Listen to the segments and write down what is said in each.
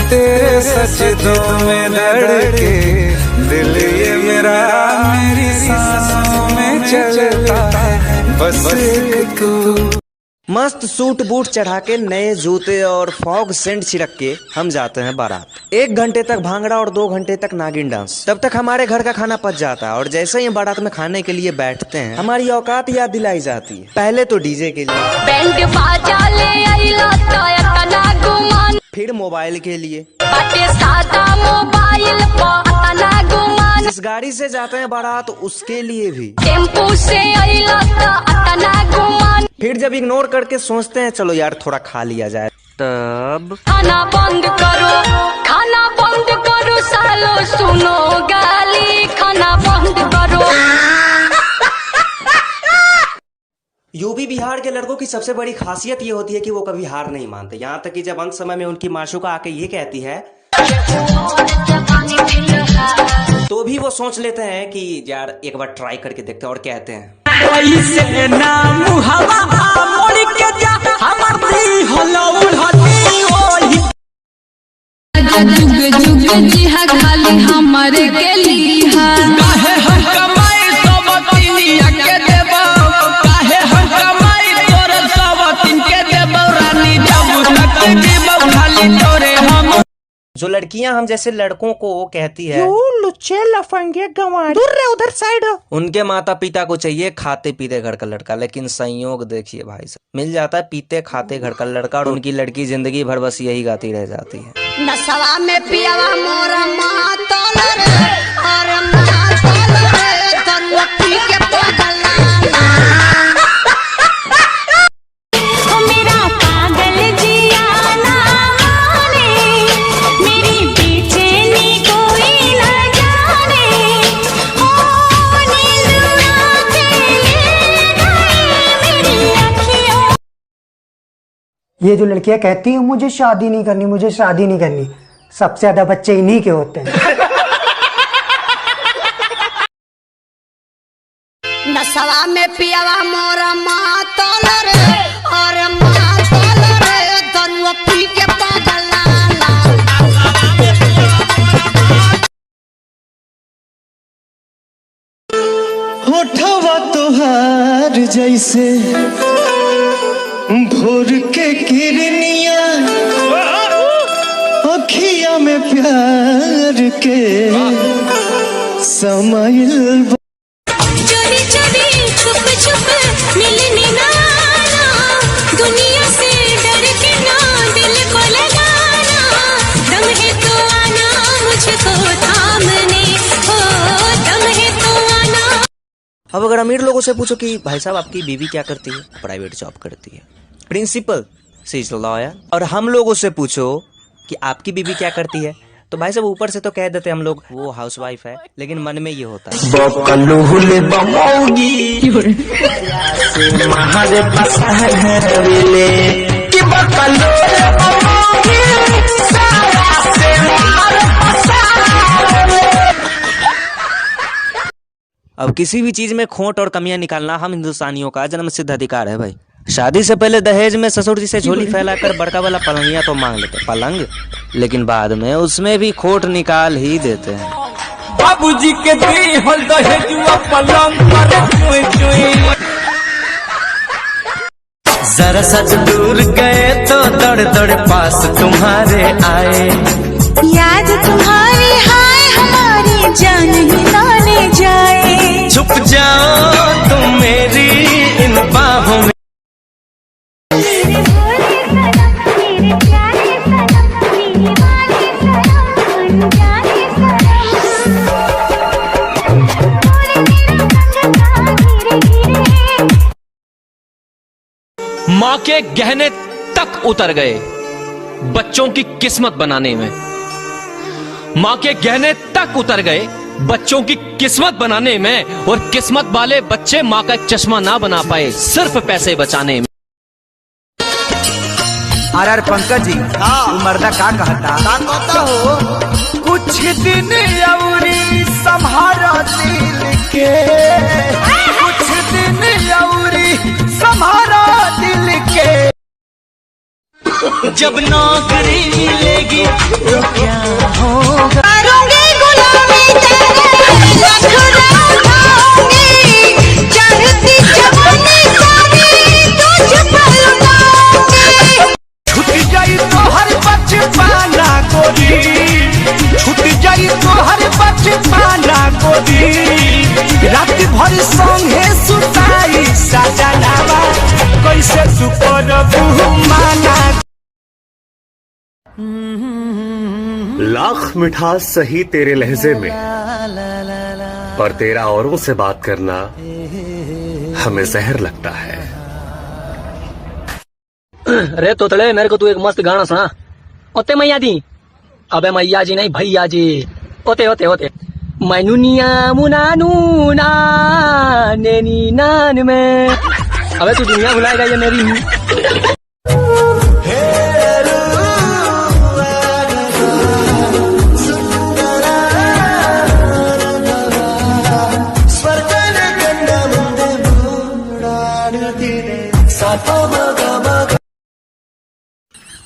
तेरे सजदों में धड़के दिल ये मेरा मेरी सांसों में चलता है बस एक तू। मस्त सूट बूट चढ़ा के नए जूते और फॉग सेंट छिड़क के हम जाते हैं बारात। 1 घंटे तक भांगड़ा और 2 घंटे तक नागिन डांस। तब तक हमारे घर का खाना पच जाता है और जैसे ही बारात में खाने के लिए बैठते हैं हमारी औकात याद दिलाई जाती है। पहले तो डीजे के लिए, बैंड बाजा ले आइला तना गुमान, फिर मोबाइल के लिए, बाटे सादा मोबाइल पर तना गुमान, जिस गाड़ी से जाते हैं बारात उसके लिए भी, टेम्पू से आइला तना गुमान, फिर जब इग्नोर करके सोचते हैं चलो यार थोड़ा खा लिया जाए तब खाना बंद करो, खाना बंद करो सालो, सुनो गाली, खाना बंद करो। यूपी बिहार के लड़कों की सबसे बड़ी खासियत ये होती है कि वो कभी हार नहीं मानते। यहाँ तक कि जब अंत समय में उनकी माशूका आके ये कहती है तो भी वो सोच लेते हैं कि यार एक बार ट्राई करके देखते हैं और कहते हैं जुग जुग जिहा खाली हमारे के लिहा, काहे हम कमाई सब तिनिया के देबो, काहे हम कमाई तोरे सब तिन के देबो, रानी जब तक देबो खाली तोरे हम। जो लड़कियां हम जैसे लड़कों को कहती है लुच्चे लफंगे गंवार, दूर रहे उधर साइड। उनके माता पिता को चाहिए खाते पीते घर का लड़का, लेकिन संयोग देखिए भाई साहब, मिल जाता है पीते खाते घर का लड़का और उनकी लड़की जिंदगी भर बस यही गाती रह जाती है। नसवा में पियावा मोरा मातल रे, और मातल रे तरुआ पी के पगला, ओ मेरा पागल जिया ना माने, मेरी बेचैनी कोई ना जाने, ओ नीलुआ के ले गई मेरी अखियों। ये जो लड़कियां कहती हैं मुझे शादी नहीं करनी, मुझे शादी नहीं करनी, सबसे ज्यादा बच्चे इन्हीं के होते हैं। नसवा में पियावा मोरा मातल रे, और मातल रे तरुआ पी के पगला, होठवा तोहार जैसे भोर के किरनिया, अखिया में प्यार के समाइल, चोरी चोरी छुप छुप मिलनी ना, दुनिया से डर के ना दिल को लगाना, दम है तो आना मुझको थामने, हो दम है तो आना। अब अगर अमीर लोगों से पूछो कि भाई साहब आपकी बीवी क्या करती है, प्राइवेट जॉब करती है, प्रिंसिपल सी इज लॉयर। और हम लोगों से पूछो कि आपकी बीवी क्या करती है, तो भाई साहब ऊपर से तो कह देते हम लोग वो हाउसवाइफ है, लेकिन मन में ये होता है अब किसी भी चीज में खोट और कमियां निकालना हम हिंदुस्तानियों का जन्मसिद्ध अधिकार है भाई। शादी से पहले दहेज में ससुर जी से झोली फैलाकर बड़का वाला पलंगिया तो मांग लेते पलंग, लेकिन बाद में उसमें भी खोट निकाल ही देते हैं। बाबूजी के देहल दहेजुआ पलंग पर चुई चुई, जरा सा दूर गए तो दौड़ दौड़ पास तुम्हारे आए, याद तुम्हारी हाय हमारी जान ही ना ले जाए, छुप जाओ तुम मेरी इन बाहों में। माँ के गहने तक उतर गए बच्चों की किस्मत बनाने में, माँ के गहने तक उतर गए बच्चों की किस्मत बनाने में, और किस्मत वाले बच्चे माँ का चश्मा ना बना पाए सिर्फ पैसे बचाने में। आर पंकज जी तू मर्दा का कहता हो, कुछ दिन अवरी संभारा दिल के, कुछ दिन अवरी संभारा दिल के, जब नौकरी मिलेगी लाख मिठास सही तेरे लहजे में, पर तेरा औरों से बात करना हमें जहर लगता है। अरे तोतले, मेरे को तू एक मस्त गाना सुना। ओते मैया दी, अबे मैया जी नहीं भैया जी, ओते ओते ओते। मैनुनिया मुनानू नैनी नान में। अबे तू दुनिया भुलाएगा ये मेरी।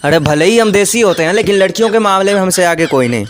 अरे भले ही हम देसी होते हैं, लेकिन लड़कियों के मामले में हमसे आगे कोई नहीं।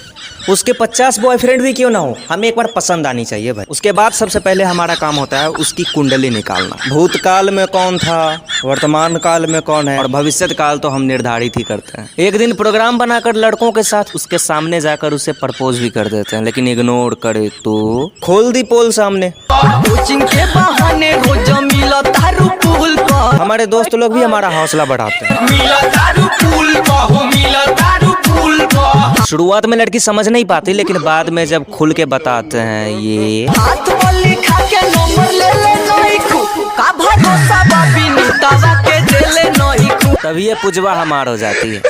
उसके 50 बॉयफ्रेंड भी क्यों ना हो, हमें एक बार पसंद आनी चाहिए भाई। उसके बाद सबसे पहले हमारा काम होता है उसकी कुंडली निकालना। भूतकाल में कौन था, वर्तमान काल में कौन है, और भविष्य काल तो हम निर्धारित ही करते हैं। एक दिन प्रोग्राम बनाकर लड़कों के साथ उसके सामने जाकर उसे प्रपोज भी कर देते हैं, लेकिन इग्नोर करे तो खोल दी पोल सामने। कोचिंग के बहाने रोज मिला तारू पुल पर। हमारे दोस्त लोग भी हमारा हौसला बढ़ाते हैं। मिला तारू पुल पर, मिला तारू पुल पर। शुरुआत में लड़की समझ नहीं पाती, लेकिन बाद में जब खुल के बताते हैं ये हाथ में लिखा के नंबर ले ले नई खू का भरोसा बाबी नीतावा के दे ले नई खू, तभी ये पुजवा हमार हो जाती है।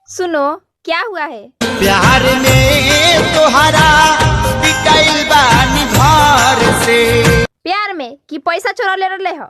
सुनो क्या हुआ है? प्यार में तोहरा पिटाइल बानी घर से। प्यार में कि पैसा चोरा ले रहे हो?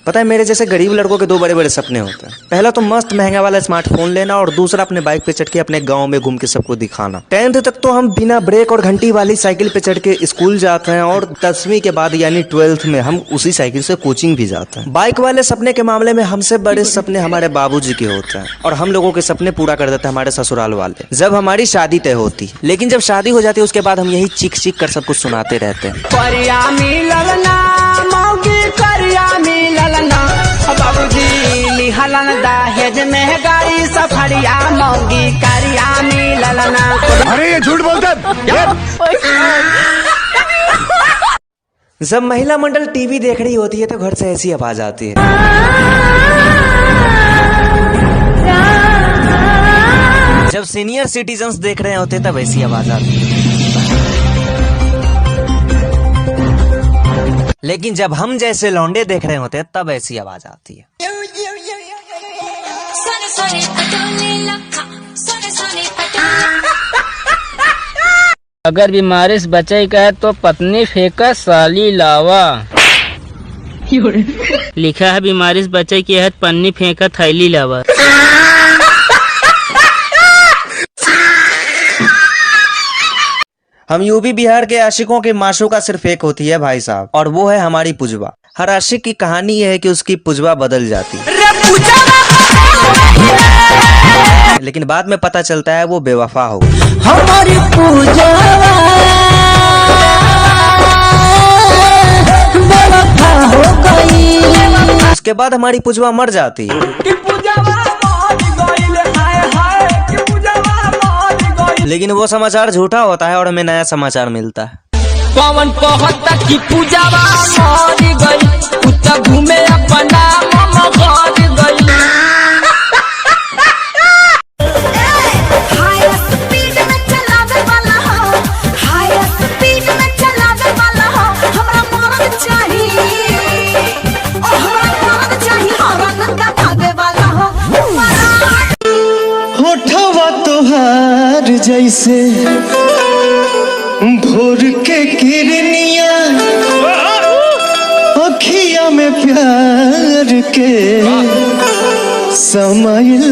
पता है, मेरे जैसे गरीब लड़कों के दो बड़े बड़े सपने होते हैं। पहला तो मस्त महंगा वाला स्मार्टफोन लेना, और दूसरा अपने बाइक पे चढ़ के अपने गांव में घूम के सबको दिखाना। 10th तक तो हम बिना ब्रेक और घंटी वाली साइकिल पे चढ़ के स्कूल जाते हैं, और 10वीं के बाद यानी 12th में हम उसी साइकिल से कोचिंग भी जाते हैं। बाइक वाले सपने के मामले में हमसे बड़े सपने हमारे बाबूजी के होते हैं, और हम लोगों के सपने पूरा कर देते हैं हमारे ससुराल वाले, जब हमारी शादी तय होती। लेकिन जब शादी हो जाती है उसके बाद हम यही चीख चीख कर सब कुछ सुनाते रहते हैं। करिया मिलल ना मौगी, करिया मिलल ना बाबूजी लिहलन दहेज में गाड़ी सफरिया मौगी, करिया मिलल ना। अरे ये झूठ बोलता है। जब महिला मंडल टीवी देख रही होती है तो घर से ऐसी आवाज आती है। जब सीनियर सिटीजन्स देख रहे होते तब ऐसी आवाज आती है। लेकिन जब हम जैसे लौंडे देख रहे होते हैं तब ऐसी आवाज आती है। अगर बीमारी से बचे का है तो पत्नी फेंका साली लावा। लिखा है बीमारी से बचे की है पन्नी फेंका थैली लावा। हम यूपी बिहार के आशिकों की माशूका सिर्फ एक होती है भाई साहब, और वो है हमारी पुजवा। हर आशिक की कहानी ये है कि उसकी पुजवा बदल जाती है, लेकिन बाद में पता चलता है वो बेवफा हो गई। हमारी पुजवा बेवफा हो गई। उसके बाद हमारी पुजवा मर जाती है, लेकिन वो समाचार झूठा होता है और हमें नया समाचार मिलता है। पवन कहता कि पूजावा मर गई, कुत्ता घूमे अपना मम घर गई। हाय स्पीड में चलावे वाला हो, हाय स्पीड में चलावे वाला हो। हमरा मर्द चाहिए, ओ हमरा मर्द चाहिए, हमरा नंगा भागे वाला हो। होठवा तोहार जैसे भोर के किरनिया, अखिया में प्यार के समाइल